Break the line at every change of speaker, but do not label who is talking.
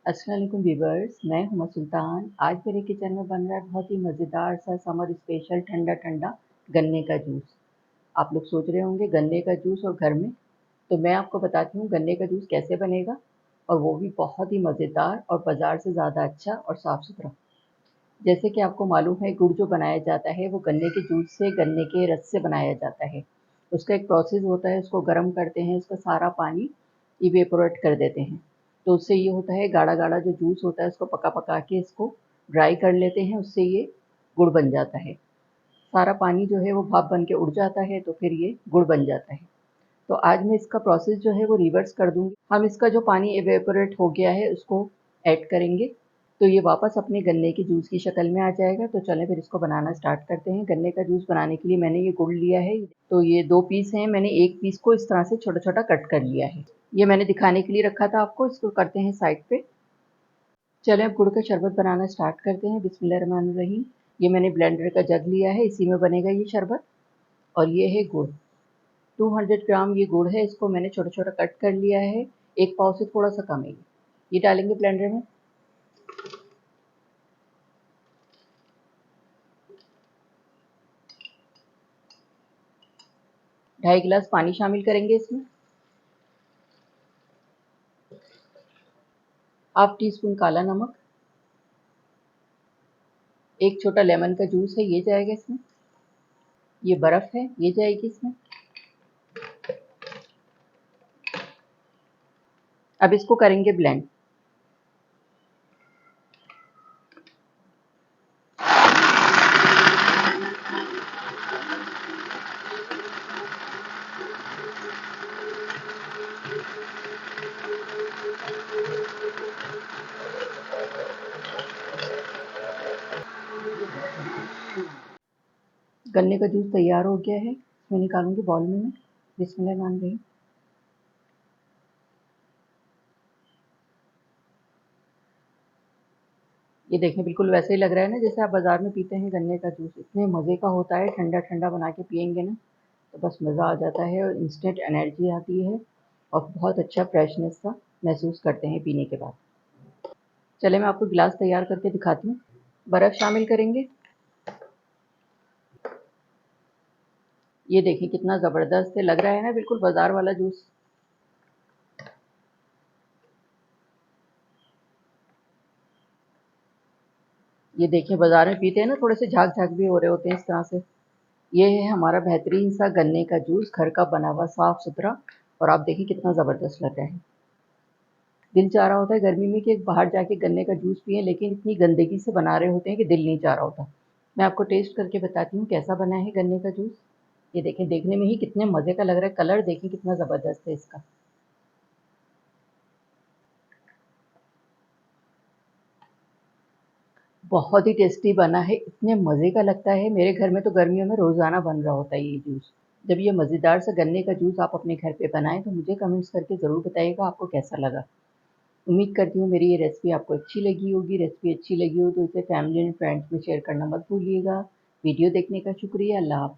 अस्सलाम वालेकुम व्यूअर्स, मैं हूं सुल्तान। आज मेरे किचन में बन रहा है बहुत ही मज़ेदार सा समर स्पेशल ठंडा ठंडा गन्ने का जूस। आप लोग सोच रहे होंगे गन्ने का जूस और घर में, तो मैं आपको बताती हूँ गन्ने का जूस कैसे बनेगा, और वो भी बहुत ही मज़ेदार और बाज़ार से ज़्यादा अच्छा और साफ़ सुथरा। जैसे कि आपको मालूम है, गुड़ जो बनाया जाता है वो गन्ने के जूस से, गन्ने के रस से बनाया जाता है। उसका एक प्रोसेस होता है, उसको गर्म करते हैं, उसका सारा पानी इवेपोरेट कर देते हैं। तो उससे ये होता है, गाढ़ा गाढ़ा जो जूस होता है उसको पका पका के इसको ड्राई कर लेते हैं, उससे ये गुड़ बन जाता है। सारा पानी जो है वो भाप बन के उड़ जाता है, तो फिर ये गुड़ बन जाता है। तो आज मैं इसका प्रोसेस जो है वो रिवर्स कर दूंगी। हम इसका जो पानी इवेपोरेट हो गया है उसको ऐड करेंगे, तो ये वापस अपने गन्ने के जूस की शक्ल में आ जाएगा। तो चलें फिर इसको बनाना स्टार्ट करते हैं। गन्ने का जूस बनाने के लिए मैंने ये गुड़ लिया है, तो ये 2 पीस हैं। मैंने एक पीस को इस तरह से छोटा-छोटा कट कर लिया है। ये मैंने दिखाने के लिए रखा था आपको, इसको करते हैं साइड पे। चलें अब गुड़ का शरबत बनाना स्टार्ट करते हैं। बिस्मिल्लाहिर्रहमानिर्रहीम। ये मैंने ब्लेंडर का जग लिया है, इसी में बनेगा ये शरबत। और ये है गुड़, 200 ग्राम ये गुड़ है, इसको मैंने छोटा-छोटा कट कर लिया है। 1 पाव से थोड़ा सा कम है ये डालेंगे ब्लेंडर में। 2.5 गिलास पानी शामिल करेंगे इसमें। हाफ टी स्पून काला नमक। 1 छोटा लेमन का जूस है, ये जाएगा इसमें। ये बर्फ़ है, ये जाएगी इसमें। अब इसको करेंगे ब्लेंड। गन्ने का जूस तैयार हो गया है, इसमें निकालूंगी बाउल में मैं। बिस्मिल्लाहिर्रहमानिर्रहीम। ये देखें, बिल्कुल वैसे ही लग रहा है ना जैसे आप बाज़ार में पीते हैं गन्ने का जूस। इतने मज़े का होता है, ठंडा ठंडा बना के पियेंगे ना तो बस मज़ा आ जाता है, और इंस्टेंट एनर्जी आती है, और बहुत अच्छा फ्रेशनेस सा महसूस करते हैं पीने के बाद। चले मैं आपको गिलास तैयार करके दिखाती हूँ। बर्फ़ शामिल करेंगे। ये देखिए कितना ज़बरदस्त है, लग रहा है ना बिल्कुल बाज़ार वाला जूस। ये देखिए, बाज़ार में पीते हैं ना, थोड़े से झाग-झाग भी हो रहे होते हैं इस तरह से। ये है हमारा बेहतरीन सा गन्ने का जूस, घर का बना हुआ साफ़-सुथरा, और आप देखिए कितना ज़बरदस्त लग रहा है। दिल चाह रहा होता है गर्मी में कि बाहर जाके गन्ने का जूस पिएँ, लेकिन इतनी गंदगी से बना रहे होते हैं कि दिल नहीं चाह रहा होता। मैं आपको टेस्ट करके बताती हूँ कैसा बना है गन्ने का जूस। ये देखें, देखने में ही कितने मज़े का लग रहा है, कलर देखिए कितना ज़बरदस्त है इसका। बहुत ही टेस्टी बना है, इतने मज़े का लगता है। मेरे घर में तो गर्मियों में रोज़ाना बन रहा होता है ये जूस। जब ये मज़ेदार सा गन्ने का जूस आप अपने घर पे बनाएँ तो मुझे कमेंट्स करके ज़रूर बताइएगा आपको कैसा लगा। उम्मीद करती हूँ मेरी ये रेसिपी आपको अच्छी लगी होगी। रेसिपी अच्छी लगी हो तो इसे फैमिली एंड फ्रेंड्स में शेयर करना मत भूलिएगा। वीडियो देखने का शुक्रिया। अल्लाह हाफ़िज़।